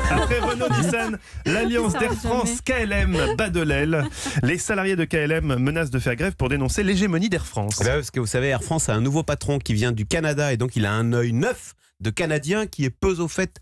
Après Renault-Nissan, l'alliance d'Air France KLM bat de l'aile. Les salariés de KLM menacent de faire grève pour dénoncer l'hégémonie d'Air France. Parce que vous savez, Air France a un nouveau patron qui vient du Canada et donc il a un œil neuf de Canadien qui est peu au fait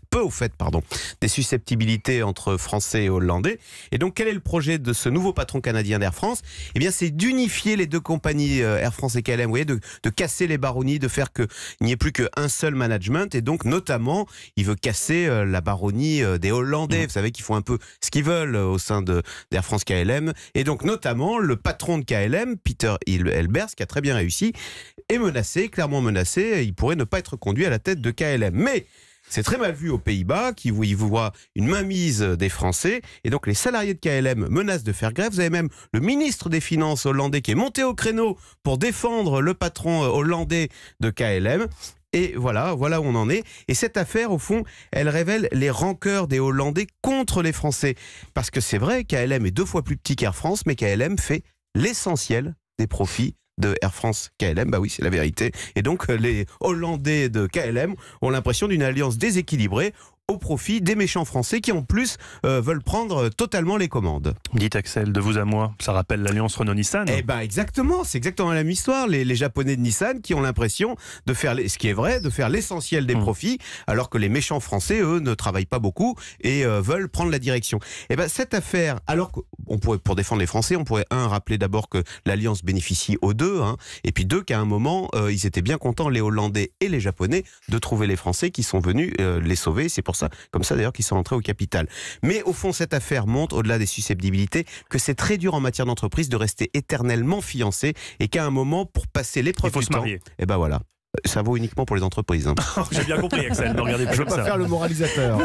des susceptibilités entre Français et Hollandais. Et donc, quel est le projet de ce nouveau patron canadien d'Air France? Eh bien, c'est d'unifier les deux compagnies Air France et KLM, vous voyez, de casser les baronnies, de faire qu'il n'y ait plus qu'un seul management. Et donc, notamment, il veut casser la baronnie des Hollandais. Vous savez qu'ils font un peu ce qu'ils veulent au sein d'Air France KLM. Et donc, notamment, le patron de KLM, Peter Elbers, qui a très bien réussi, est menacé, clairement menacé. Il pourrait ne pas être conduit à la tête de KLM. Mais c'est très mal vu aux Pays-Bas, qui voient une mainmise des Français. Et donc les salariés de KLM menacent de faire grève. Vous avez même le ministre des Finances hollandais qui est monté au créneau pour défendre le patron hollandais de KLM. Et voilà où on en est. Et cette affaire, au fond, elle révèle les rancœurs des Hollandais contre les Français. Parce que c'est vrai, KLM est 2 fois plus petit qu'Air France, mais KLM fait l'essentiel des profits de Air France KLM, bah oui, c'est la vérité. Et donc les Hollandais de KLM ont l'impression d'une alliance déséquilibrée au profit des méchants Français qui en plus veulent prendre totalement les commandes. Dites Axel, de vous à moi, ça rappelle l'alliance Renault-Nissan. Eh ben exactement, c'est exactement la même histoire. Les Japonais de Nissan qui ont l'impression de faire, ce qui est vrai, de faire l'essentiel des profits, alors que les méchants Français, eux, ne travaillent pas beaucoup et veulent prendre la direction. Eh ben cette affaire, alors qu'on pourrait, pour défendre les Français, on pourrait rappeler d'abord que l'alliance bénéficie aux deux, et puis deux, qu'à un moment, ils étaient bien contents, les Hollandais et les Japonais, de trouver les Français qui sont venus les sauver. C'est pour ça, comme ça d'ailleurs, qu'ils sont entrés au capital. Mais au fond, cette affaire montre, au-delà des susceptibilité, que c'est très dur en matière d'entreprise de rester éternellement fiancé et qu'à un moment, pour passer l'épreuve du temps, il faut se marier. Et ben voilà, ça vaut uniquement pour les entreprises. J'ai bien compris Axel, ne regardez pas Je ne comme veux pas ça. faire le moralisateur.